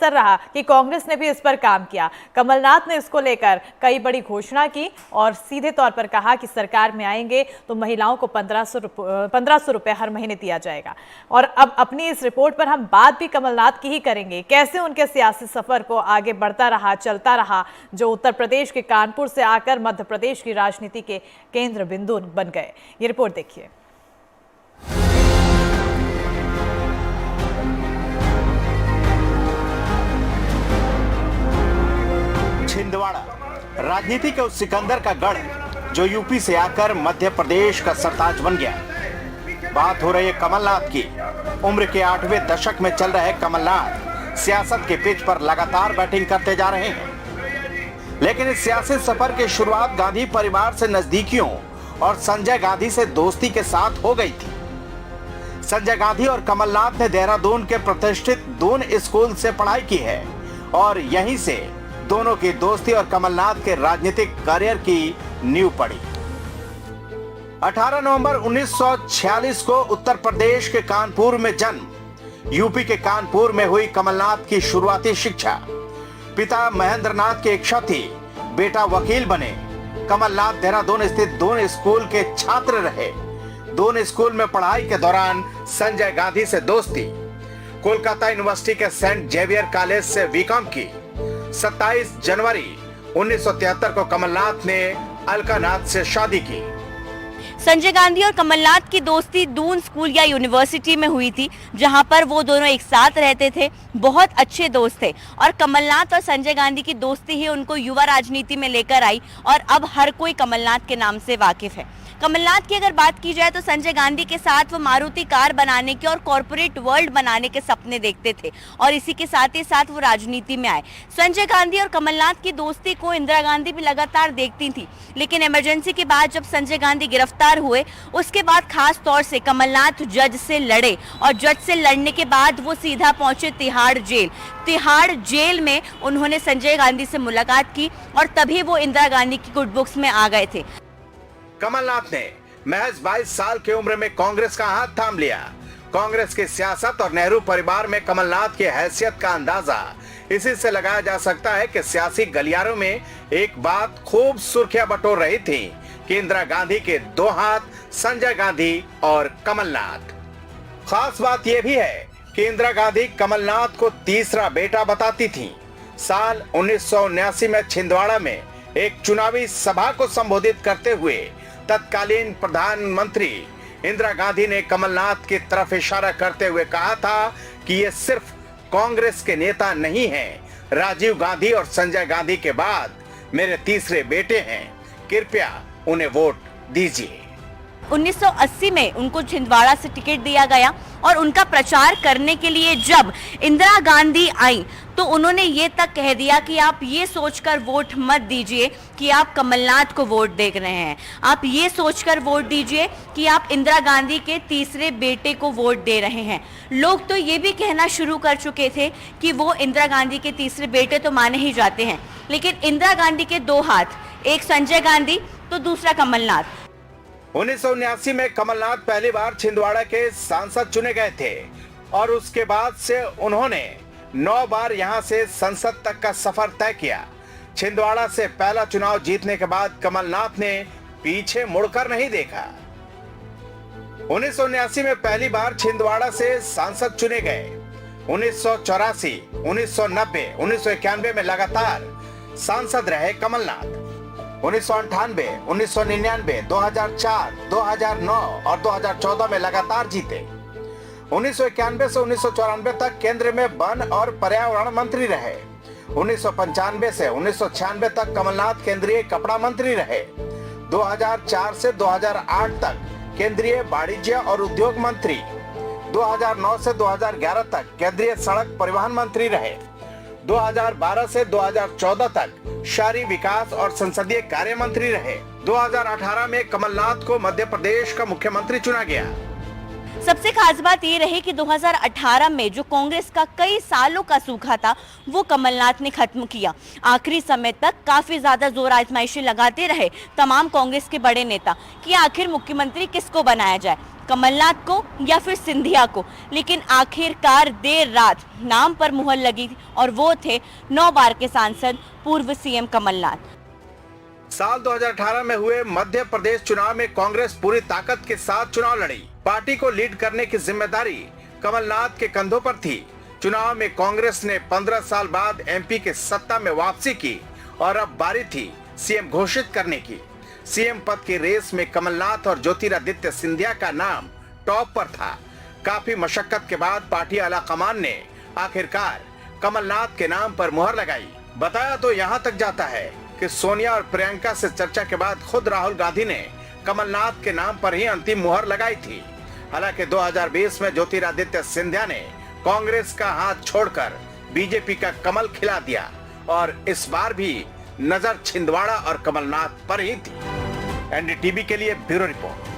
असर रहा कि कांग्रेस ने भी इस पर काम किया। कमलनाथ ने इसको लेकर कई बड़ी घोषणा की और सीधे तौर पर कहा कि सरकार में आएंगे तो महिलाओं को 1500 रुपए हर महीने दिया जाएगा। और अब अपनी इस रिपोर्ट पर हम बात भी कमलनाथ की ही करेंगे, कैसे उनके सियासी सफर को आगे बढ़ता रहा, चलता रहा, जो उत्तर प्रदेश के कानपुर से आकर मध्य प्रदेश की राजनीति के केंद्र बिंदु बन गए। ये रिपोर्ट देखिए। छिंदवाड़ा राजनीति के उस सिकंदर का गढ़ जो यूपी से आकर मध्य प्रदेश का सरताज बन गया। बात हो रही है कमलनाथ की। उम्र के 8वें दशक में चल रहे कमलनाथ सियासत के पिच पर लगातार बैटिंग करते जा रहे हैं। लेकिन इस सियासी सफर की शुरुआत गांधी परिवार से नजदीकियों और संजय गांधी से दोस्ती के साथ हो गई थी। संजय गांधी और कमलनाथ ने देहरादून के प्रतिष्ठित दून स्कूल से पढ़ाई की है और यहीं से दोनों की दोस्ती और कमलनाथ के राजनीतिक करियर की नींव पड़ी। 18 नवंबर 1946 को उत्तर प्रदेश के कानपुर में जन्म। यूपी के कानपुर में हुई कमलनाथ की शुरुआती शिक्षा। पिता महेंद्रनाथ की इच्छा थी बेटा वकील बने। कमलनाथ देहरादून स्थित दून स्कूल के छात्र रहे। दून स्कूल में पढ़ाई के दौरान संजय गांधी से दोस्ती। कोलकाता यूनिवर्सिटी के सेंट जेवियर कॉलेज से बीकॉम की। 27 जनवरी 1973 को कमलनाथ ने अलकानाथ से शादी की। संजय गांधी और कमलनाथ की दोस्ती दून स्कूल या यूनिवर्सिटी में हुई थी, जहां पर वो दोनों एक साथ रहते थे। बहुत अच्छे दोस्त थे और कमलनाथ और संजय गांधी की दोस्ती ही उनको युवा राजनीति में लेकर आई और अब हर कोई कमलनाथ के नाम से वाकिफ है। कमलनाथ की अगर बात की जाए तो संजय गांधी के साथ वो मारुति कार बनाने के और कॉर्पोरेट वर्ल्ड बनाने के सपने देखते थे और इसी के साथ ही साथ वो राजनीति में आए। संजय गांधी और कमलनाथ की दोस्ती को इंदिरा गांधी भी लगातार देखती थी, लेकिन इमरजेंसी के बाद जब संजय गांधी गिरफ्तार हुए उसके बाद खास तौर से कमलनाथ जज से लड़े और जज से लड़ने के बाद वो सीधा पहुंचे तिहाड़ जेल। तिहाड़ जेल में उन्होंने संजय गांधी से मुलाकात की और तभी वो इंदिरा गांधी की गुड बुक्स में आ गए थे। कमलनाथ ने महज 22 साल की उम्र में कांग्रेस का हाथ थाम लिया। कांग्रेस की सियासत और नेहरू परिवार में कमलनाथ की हैसियत का अंदाजा इसी से लगाया जा सकता है कि सियासी गलियारों में एक बात खूब सुर्खियां बटोर रही थी कि इंदिरा गांधी के दो हाथ, संजय गांधी और कमलनाथ। खास बात यह भी है कि इंदिरा गांधी कमलनाथ को तीसरा बेटा बताती थी। साल 1979 में छिंदवाड़ा में एक चुनावी सभा को संबोधित करते हुए तत्कालीन प्रधानमंत्री इंदिरा गांधी ने कमलनाथ की तरफ इशारा करते हुए कहा था कि ये सिर्फ कांग्रेस के नेता नहीं हैं, राजीव गांधी और संजय गांधी के बाद मेरे तीसरे बेटे हैं, कृपया उन्हें वोट दीजिए। 1980 में उनको छिंदवाड़ा से टिकट दिया गया और उनका प्रचार करने के लिए जब इंदिरा गांधी आई तो उन्होंने ये तक कह दिया कि आप ये सोचकर वोट मत दीजिए कि आप कमलनाथ को वोट दे रहे हैं, आप ये सोचकर वोट दीजिए कि आप इंदिरा गांधी के तीसरे बेटे को वोट दे रहे हैं। लोग तो ये भी कहना शुरू कर चुके थे कि वो इंदिरा गांधी के तीसरे बेटे तो माने ही जाते हैं, लेकिन इंदिरा गांधी के दो हाथ, एक संजय गांधी तो दूसरा कमलनाथ। 1979 में कमलनाथ पहली बार छिंदवाड़ा के सांसद चुने गए थे और उसके बाद से उन्होंने 9 बार यहां से संसद तक का सफर तय किया। छिंदवाड़ा से पहला चुनाव जीतने के बाद कमलनाथ ने पीछे मुड़कर नहीं देखा। 1979 में पहली बार छिंदवाड़ा से सांसद चुने गए। 1984, 1990, 1991 में लगातार सांसद रहे कमलनाथ। 1998, 1999, 2004, 2009 और 2014 में लगातार जीते। 1991 से 1994 तक केंद्र में वन और पर्यावरण मंत्री रहे। 1995 से 1996 तक कमलनाथ केंद्रीय कपड़ा मंत्री रहे। 2004 से 2008 तक केंद्रीय वाणिज्य और उद्योग मंत्री। 2009 से 2011 तक केंद्रीय सड़क परिवहन मंत्री रहे। 2012 से 2014 तक शहरी विकास और संसदीय कार्य मंत्री रहे। 2018 में कमलनाथ को मध्य प्रदेश का मुख्यमंत्री चुना गया। सबसे खास बात ये रही कि 2018 में जो कांग्रेस का कई सालों का सूखा था वो कमलनाथ ने खत्म किया। आखिरी समय तक काफी ज्यादा जोर आजमाइशें लगाते रहे तमाम कांग्रेस के बड़े नेता कि आखिर मुख्यमंत्री किसको बनाया जाए, कमलनाथ को या फिर सिंधिया को। लेकिन आखिरकार देर रात नाम पर मुहर लगी और वो थे 9 बार के सांसद पूर्व सीएम कमलनाथ। साल 2018 में हुए मध्य प्रदेश चुनाव में कांग्रेस पूरी ताकत के साथ चुनाव लड़ी। पार्टी को लीड करने की जिम्मेदारी कमलनाथ के कंधों पर थी। चुनाव में कांग्रेस ने 15 साल बाद एमपी के सत्ता में वापसी की और अब बारी थी सीएम घोषित करने की। सीएम पद की रेस में कमलनाथ और ज्योतिरादित्य सिंधिया का नाम टॉप पर था। काफी मशक्कत के बाद पार्टी आलाकमान ने आखिरकार कमलनाथ के नाम पर मुहर लगाई। बताया तो यहाँ तक जाता है कि सोनिया और प्रियंका से चर्चा के बाद खुद राहुल गांधी ने कमलनाथ के नाम पर ही अंतिम मुहर लगाई थी। हालांकि 2020 में ज्योतिरादित्य सिंधिया ने कांग्रेस का हाथ छोड़कर बीजेपी का कमल खिला दिया और इस बार भी नजर छिंदवाड़ा और कमलनाथ पर ही थी। एनडीटीवी के लिए ब्यूरो रिपोर्ट।